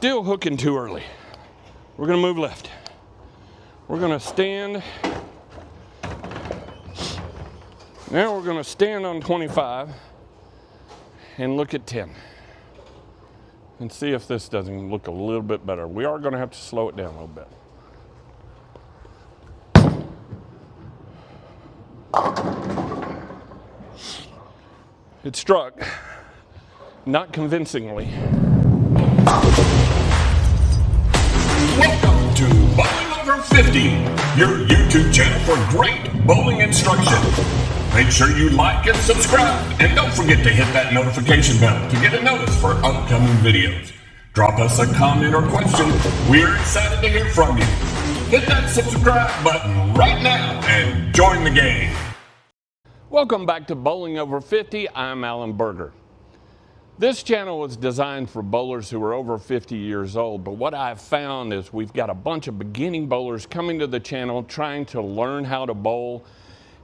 still hooking too early. We're gonna move left. We're gonna stand. Now we're gonna stand on 25 and look at 10. And see if this doesn't look a little bit better. We are gonna have to slow it down a little bit. It struck, not convincingly. Welcome to Bowling Over 50, your YouTube channel for great bowling instruction. Make sure you like and subscribe, and don't forget to hit that notification bell to get a notice for upcoming videos. Drop us a comment or question. We're excited to hear from you. Hit that subscribe button right now and join the game. Welcome back to Bowling Over 50. I'm Alan Berger. This channel was designed for bowlers who are over 50 years old, but what I've found is we've got a bunch of beginning bowlers coming to the channel trying to learn how to bowl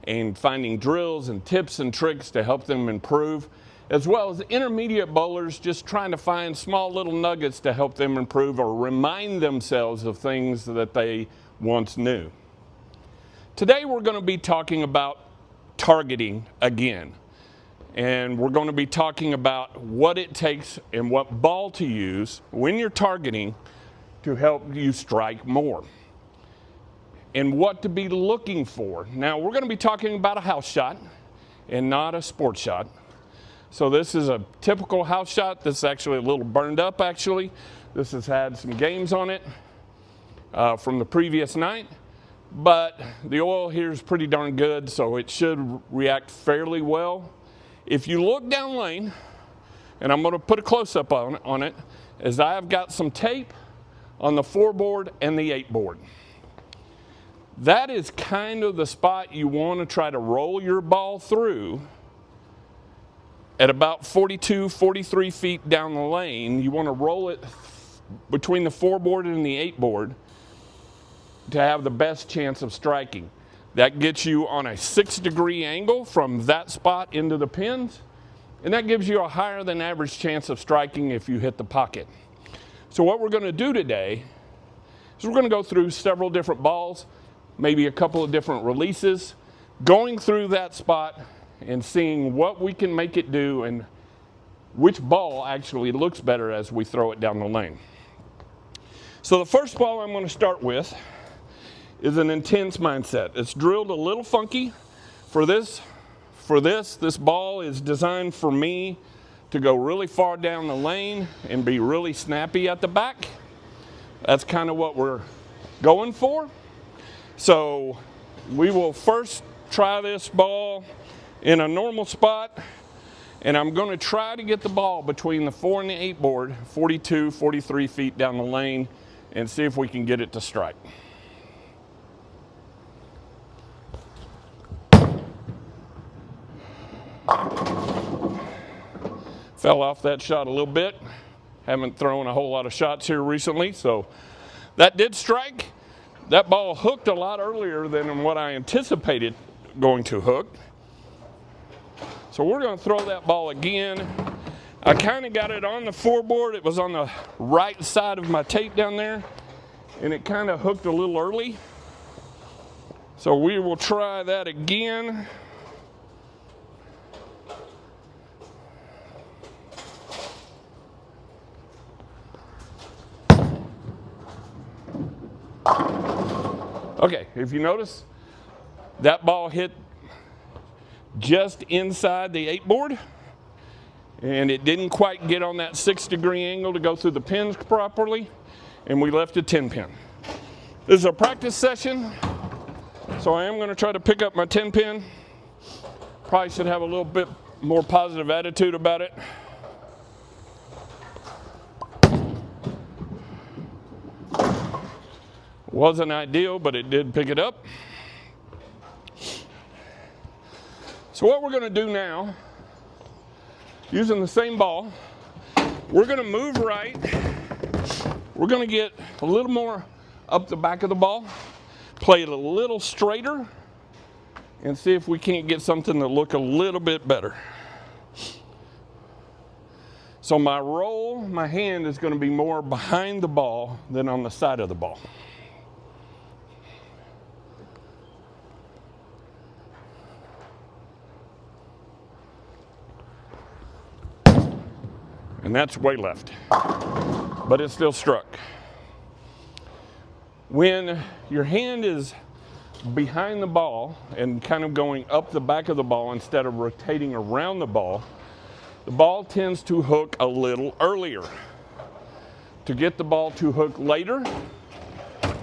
and finding drills and tips and tricks to help them improve, as well as intermediate bowlers just trying to find small little nuggets to help them improve or remind themselves of things that they once knew. Today we're going to be talking about targeting again. And we're going to be talking about what it takes and what ball to use when you're targeting to help you strike more. And what to be looking for. Now we're going to be talking about a house shot and not a sports shot. So this is a typical house shot. This is actually a little burned up actually. This has had some games on it from the previous night. But the oil here is pretty darn good, so it should react fairly well. If you look down lane, and I'm going to put a close-up on it, as I've got some tape on the 4 board and the 8 board. That is kind of the spot you want to try to roll your ball through at about 42, 43 feet down the lane. You want to roll it between the 4 board and the 8 board to have the best chance of striking. That gets you on a 6-degree angle from that spot into the pins, and that gives you a higher than average chance of striking if you hit the pocket. So what we're going to do today is we're going to go through several different balls, maybe a couple of different releases, going through that spot and seeing what we can make it do and which ball actually looks better as we throw it down the lane. So the first ball I'm going to start with is an intense mindset. It's drilled a little funky. For this ball is designed for me to go really far down the lane and be really snappy at the back. That's kind of what we're going for. So we will first try this ball in a normal spot, and I'm going to try to get the ball between the 4 and the 8 board, 42, 43 feet down the lane, and see if we can get it to strike. Fell off that shot a little bit. Haven't thrown a whole lot of shots here recently, so that did strike. That ball hooked a lot earlier than what I anticipated going to hook. So we're going to throw that ball again. I kind of got it on the 4 board. It was on the right side of my tape down there, and it kind of hooked a little early. So we will try that again. Okay, if you notice, that ball hit just inside the 8 board, and it didn't quite get on that 6-degree angle to go through the pins properly, and we left a 10 pin. This is a practice session, so I am going to try to pick up my 10 pin. Probably should have a little bit more positive attitude about it. Wasn't ideal, but it did pick it up. So what we're going to do now, using the same ball, we're going to move right. We're going to get a little more up the back of the ball, play it a little straighter, and see if we can't get something to look a little bit better. So my roll, my hand is going to be more behind the ball than on the side of the ball. And that's way left, but it still struck. When your hand is behind the ball and kind of going up the back of the ball instead of rotating around the ball tends to hook a little earlier. To get the ball to hook later,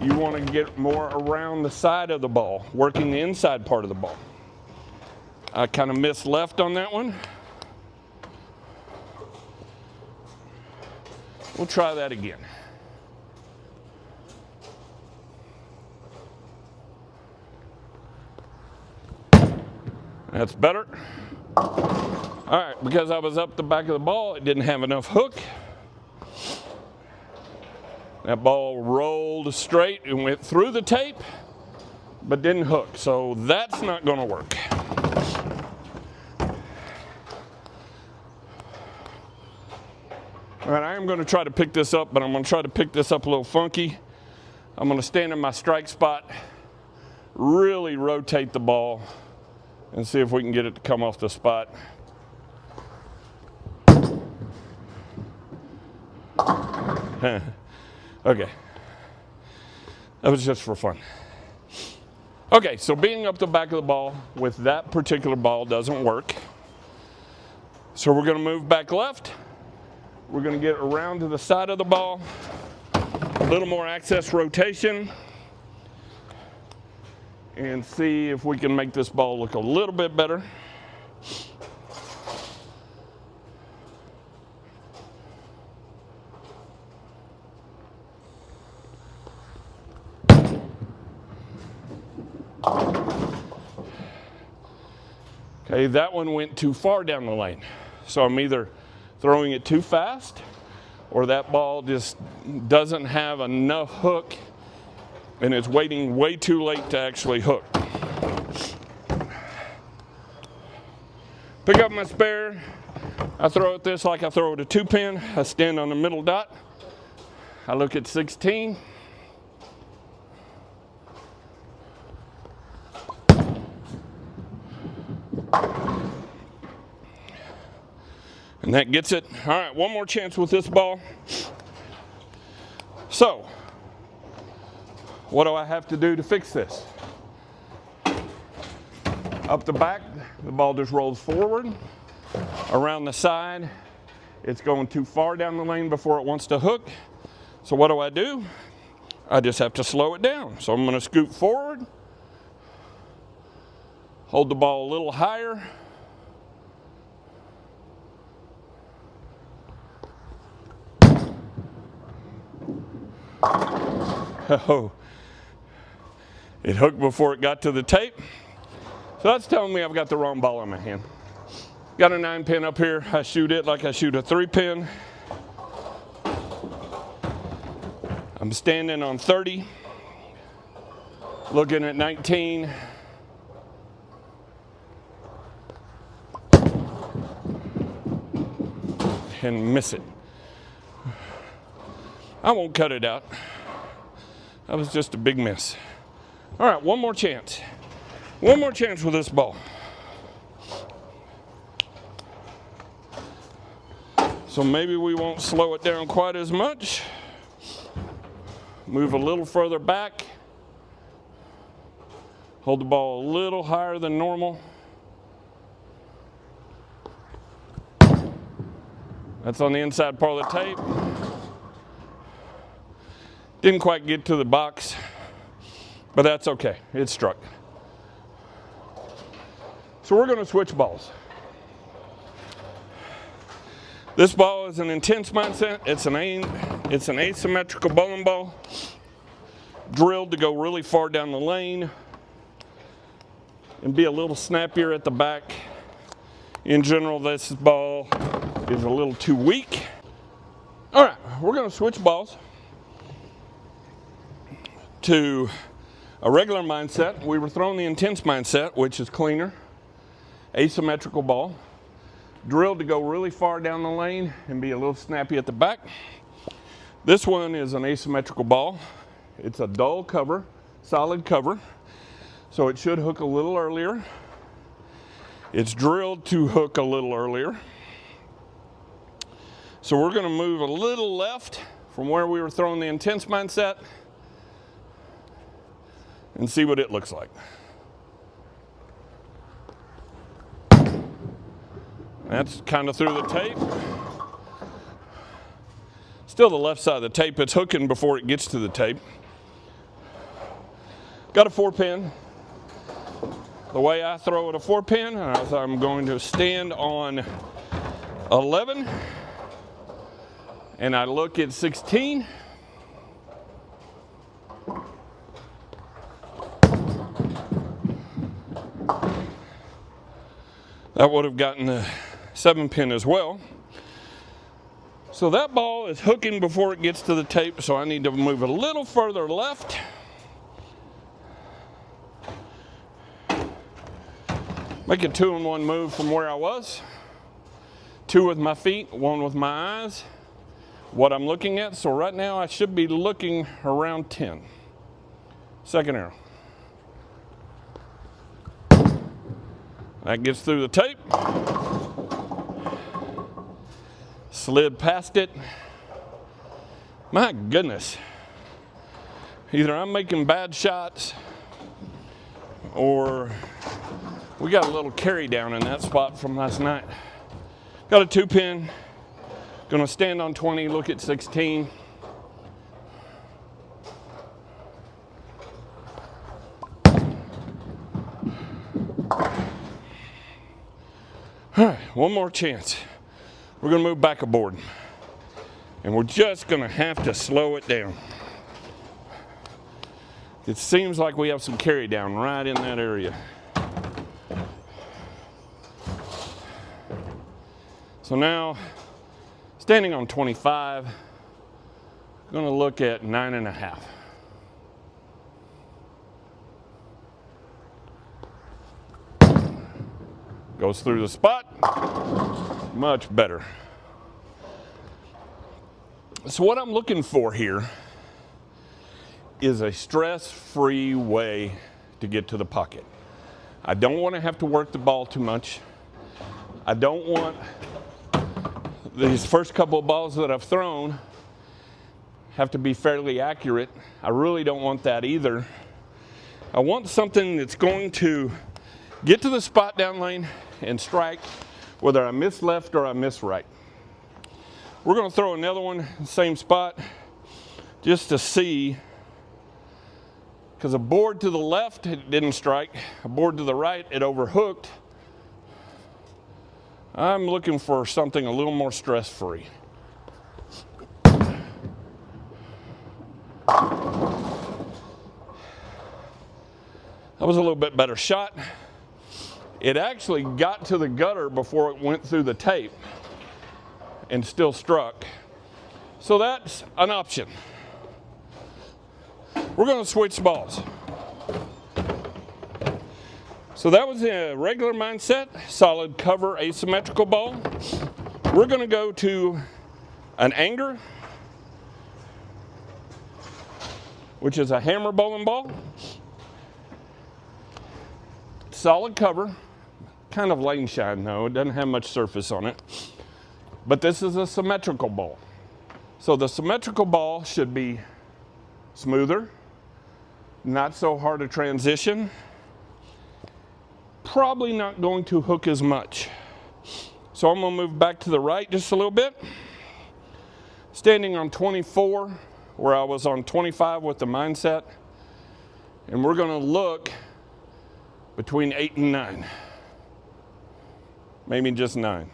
you want to get more around the side of the ball, working the inside part of the ball. I kind of missed left on that one. We'll try that again. That's better. All right, because I was up the back of the ball, it didn't have enough hook. That ball rolled straight and went through the tape, but didn't hook. So that's not going to work. All right, I am going to try to pick this up, but I'm going to try to pick this up a little funky. I'm going to stand in my strike spot, really rotate the ball, and see if we can get it to come off the spot. Okay. That was just for fun. Okay, so being up the back of the ball with that particular ball doesn't work. So we're going to move back left. We're going to get around to the side of the ball. A little more access rotation. And see if we can make this ball look a little bit better. Okay, that one went too far down the lane. So I'm either throwing it too fast or that ball just doesn't have enough hook and it's waiting way too late to actually hook. Pick up my spare. I throw it this like I throw it a 2-pin. I stand on the middle dot. I look at 16. And that gets it. All right, one more chance with this ball. So, what do I have to do to fix this? Up the back, the ball just rolls forward. Around the side, it's going too far down the lane before it wants to hook. So what do? I just have to slow it down. So I'm going to scoot forward, hold the ball a little higher. Oh, it hooked before it got to the tape. So that's telling me I've got the wrong ball in my hand. Got a 9-pin up here. I shoot it like I shoot a 3-pin. I'm standing on 30, looking at 19. And miss it. I won't cut it out. That was just a big miss. All right, one more chance. One more chance with this ball. So maybe we won't slow it down quite as much. Move a little further back. Hold the ball a little higher than normal. That's on the inside part of the tape. Didn't quite get to the box, but that's okay. It struck. So we're going to switch balls. This ball is an intense mindset. It's an asymmetrical bowling ball, drilled to go really far down the lane and be a little snappier at the back. In general, this ball is a little too weak. All right, we're going to switch balls to a regular mindset. We were throwing the intense mindset, which is cleaner, asymmetrical ball. drilled to go really far down the lane and be a little snappy at the back. This one is an asymmetrical ball. It's a dull cover, solid cover, so it should hook a little earlier. It's drilled to hook a little earlier. So we're going to move a little left from where we were throwing the intense mindset and see what it looks like. That's kind of through the tape. Still the left side of the tape, it's hooking before it gets to the tape. Got a 4-pin. The way I throw it a 4-pin, I'm going to stand on 11 and I look at 16. That would have gotten a 7-pin as well. So that ball is hooking before it gets to the tape, so I need to move a little further left. Make a 2-in-1 move from where I was. 2 with my feet, 1 with my eyes. What I'm looking at, so right now I should be looking around 10. Second arrow. That gets through the tape. Slid past it. My goodness. Either I'm making bad shots or we got a little carry down in that spot from last night. Got a 2-pin. Gonna stand on 20, look at 16. All right, one more chance. We're gonna move back a board. And we're just gonna have to slow it down. It seems like we have some carry down right in that area. So now, standing on 25, I'm gonna look at 9.5. Goes through the spot, much better. So what I'm looking for here is a stress-free way to get to the pocket. I don't want to have to work the ball too much. I don't want these first couple of balls that I've thrown have to be fairly accurate. I really don't want that either. I want something that's going to get to the spot down lane and strike, whether I miss left or I miss right. We're going to throw another one, same spot, just to see, because a board to the left, it didn't strike. A board to the right, it overhooked. I'm looking for something a little more stress-free. That was a little bit better shot. It actually got to the gutter before it went through the tape and still struck. So that's an option. We're going to switch balls. So that was a regular mindset, solid cover, asymmetrical ball. We're going to go to an anger, which is a hammer bowling ball. Solid cover, kind of lane shine though, it doesn't have much surface on it. But this is a symmetrical ball. So the symmetrical ball should be smoother, not so hard to transition, probably not going to hook as much. So I'm going to move back to the right just a little bit. Standing on 24, where I was on 25 with the mindset. And we're going to look between 8 and 9. Maybe just 9.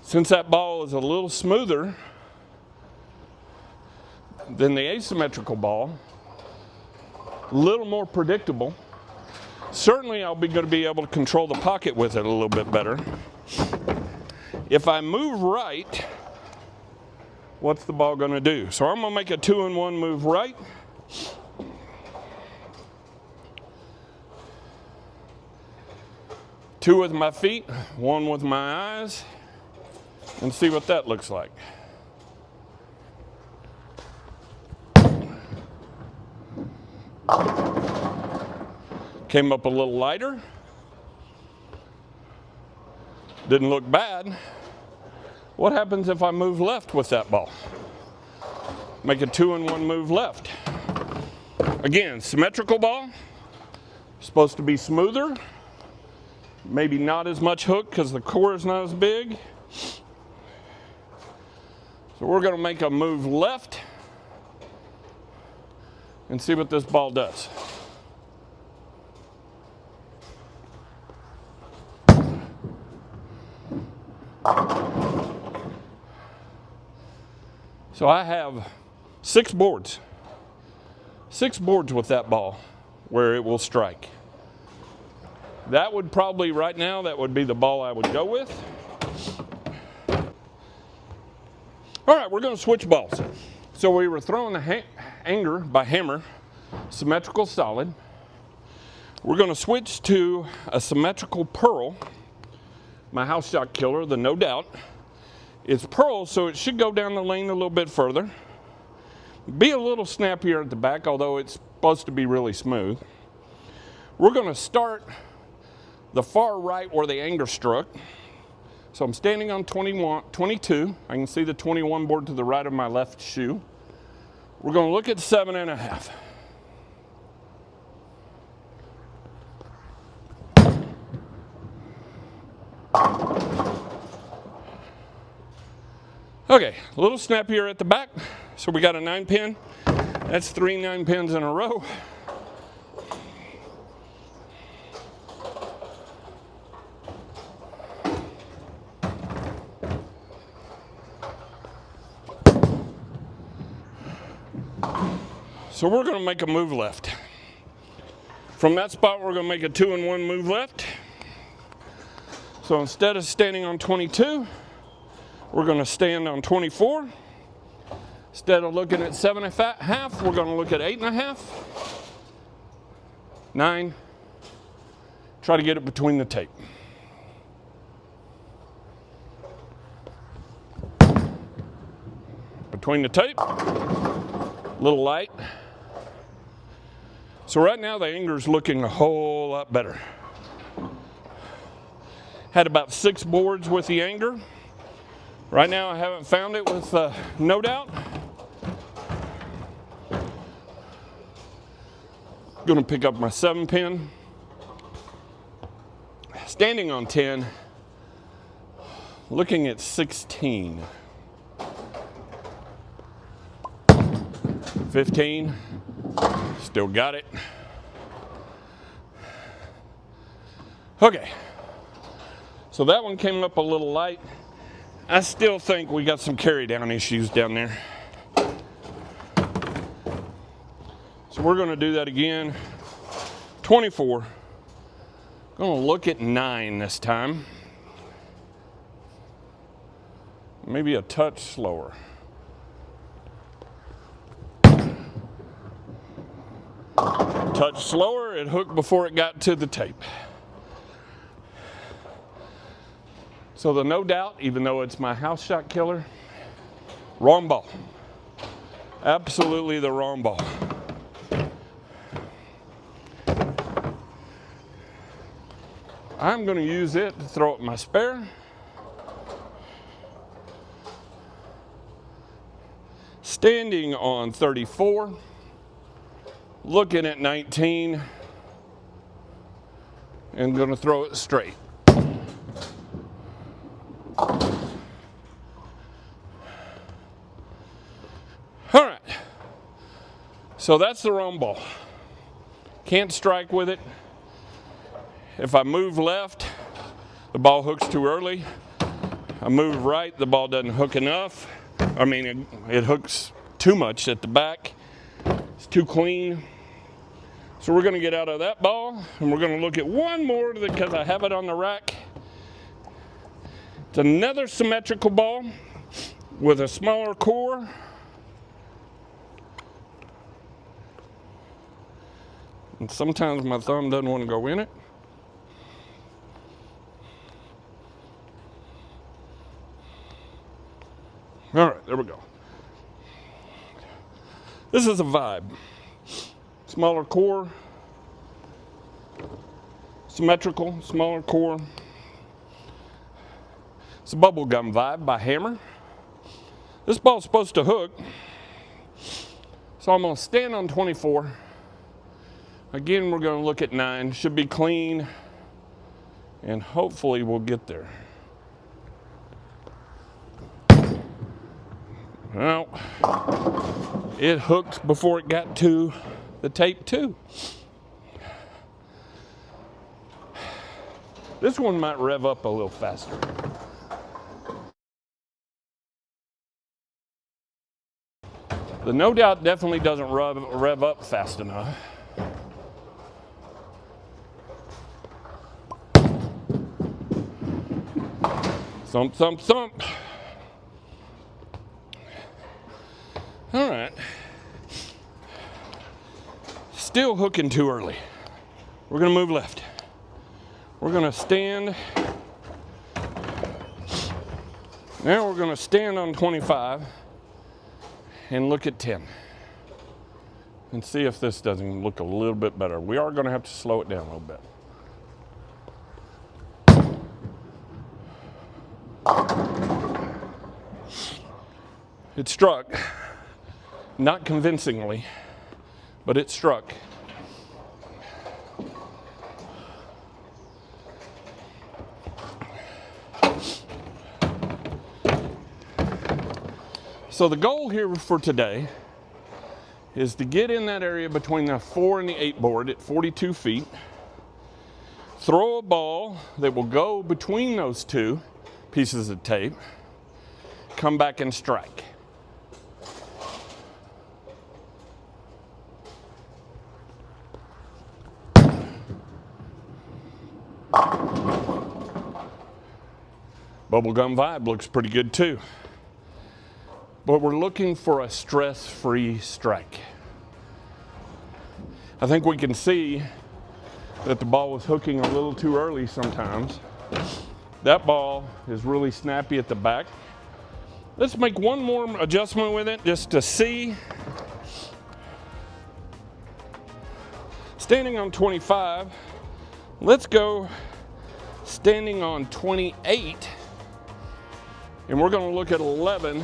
Since that ball is a little smoother than the asymmetrical ball, a little more predictable, certainly I'll be going to be able to control the pocket with it a little bit better. If I move right, what's the ball going to do? So I'm going to make a 2-in-1 move right. 2 with my feet, 1 with my eyes, and see what that looks like. Came up a little lighter. Didn't look bad. What happens if I move left with that ball? Make a 2-in-1 move left. Again, symmetrical ball. Supposed to be smoother. Maybe not as much hook because the core is not as big. So we're going to make a move left and see what this ball does. So I have 6 boards. 6 boards with that ball where it will strike. That would probably, right now, that would be the ball I would go with. All right, we're going to switch balls. So we were throwing the anger by hammer, symmetrical solid. We're going to switch to a symmetrical pearl, my house shot killer, the No Doubt. It's pearl, so it should go down the lane a little bit further. Be a little snappier at the back, although it's supposed to be really smooth. We're going to start the far right where the anger struck. So I'm standing on 22. I can see the 21 board to the right of my left shoe. We're going to look at 7.5. Okay, a little snappier at the back. So we got a 9-pin. That's 3 9-pins in a row. So we're going to make a move left. From that spot, we're going to make a 2-in-1 move left. So instead of standing on 22, we're going to stand on 24. Instead of looking at 7.5, we're going to look at 8.5, 9. Try to get it between the tape. Between the tape, a little light. So right now the anger's looking a whole lot better. Had about 6 boards with the anger. Right now I haven't found it with No Doubt. Gonna pick up my 7-pin. Standing on 10, looking at 16. 15, still got it. Okay, so that one came up a little light. I still think we got some carry down issues down there. So we're gonna do that again. 24, gonna look at 9 this time. Maybe a touch slower. Touch slower, it hooked before it got to the tape. So the No Doubt, even though it's my house shot killer, wrong ball. Absolutely the wrong ball. I'm going to use it to throw up my spare. Standing on 34. Looking at 19, and going to throw it straight. All right, so that's the wrong ball. Can't strike with it. If I move left, the ball hooks too early. I move right, the ball doesn't hook enough. I mean, it hooks too much at the back. It's too clean. So we're going to get out of that ball, and we're going to look at one more because I have it on the rack. It's another symmetrical ball with a smaller core. And sometimes my thumb doesn't want to go in it. All right, there we go. This is a vibe. Smaller core, symmetrical, smaller core. It's a bubblegum vibe by Hammer. This ball's supposed to hook, so I'm gonna stand on 24. Again, we're gonna look at 9. Should be clean, and hopefully we'll get there. Well, it hooked before it got to the tape too. This one might rev up a little faster. The No Doubt definitely doesn't rev up fast enough. Thump, thump, thump. All right. Still hooking too early. We're gonna move left. We're gonna stand. Now we're gonna stand on 25 and look at 10 and see if this doesn't look a little bit better. We are gonna have to slow it down a little bit. It struck, not convincingly, but it struck. So the goal here for today is to get in that area between the 4 and the 8 board at 42 feet, throw a ball that will go between those two pieces of tape, come back and strike. Bubblegum vibe looks pretty good too. But we're looking for a stress-free strike. I think we can see that the ball was hooking a little too early sometimes. That ball is really snappy at the back. Let's make one more adjustment with it just to see. Standing on 25, let's go standing on 28, and we're going to look at 11,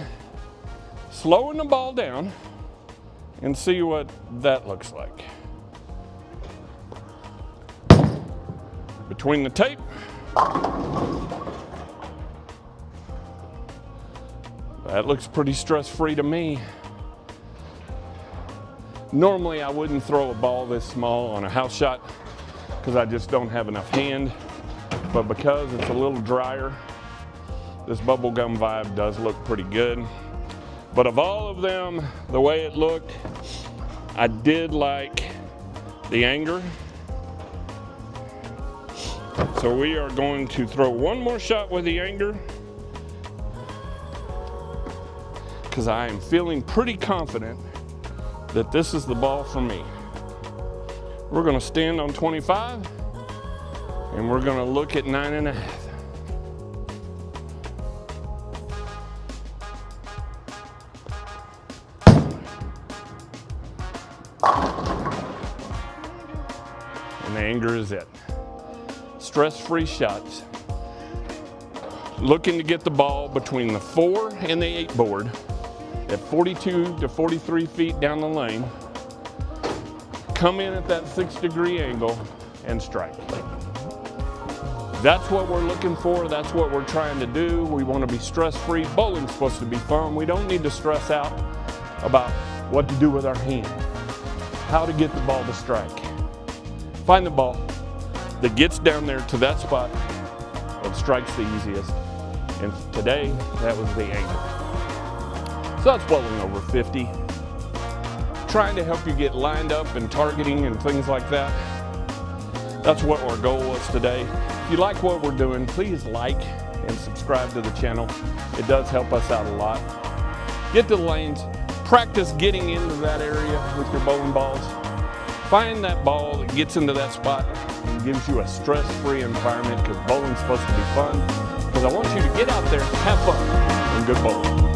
slowing the ball down and see what that looks like. Between the tape, that looks pretty stress-free to me. Normally I wouldn't throw a ball this small on a house shot because I just don't have enough hand, but because it's a little drier, this bubblegum vibe does look pretty good. But of all of them, the way it looked, I did like the anger. So we are going to throw one more shot with the anger because I am feeling pretty confident that this is the ball for me. We're going to stand on 25 and we're going to look at 9.5. And the anger is it. Stress-free shots. Looking to get the ball between the 4 and the 8 board at 42 to 43 feet down the lane. Come in at that 6-degree angle and strike. That's what we're looking for. That's what we're trying to do. We want to be stress-free. Bowling's supposed to be fun. We don't need to stress out about what to do with our hand, how to get the ball to strike. Find the ball that gets down there to that spot and strikes the easiest. And today, that was the anger. So that's Bowling Over 50. Trying to help you get lined up and targeting and things like that. That's what our goal was today. If you like what we're doing, please like and subscribe to the channel. It does help us out a lot. Get to the lanes, practice getting into that area with your bowling balls. Find that ball that gets into that spot and gives you a stress-free environment, because bowling's supposed to be fun. Because I want you to get out there, have fun, and good bowling.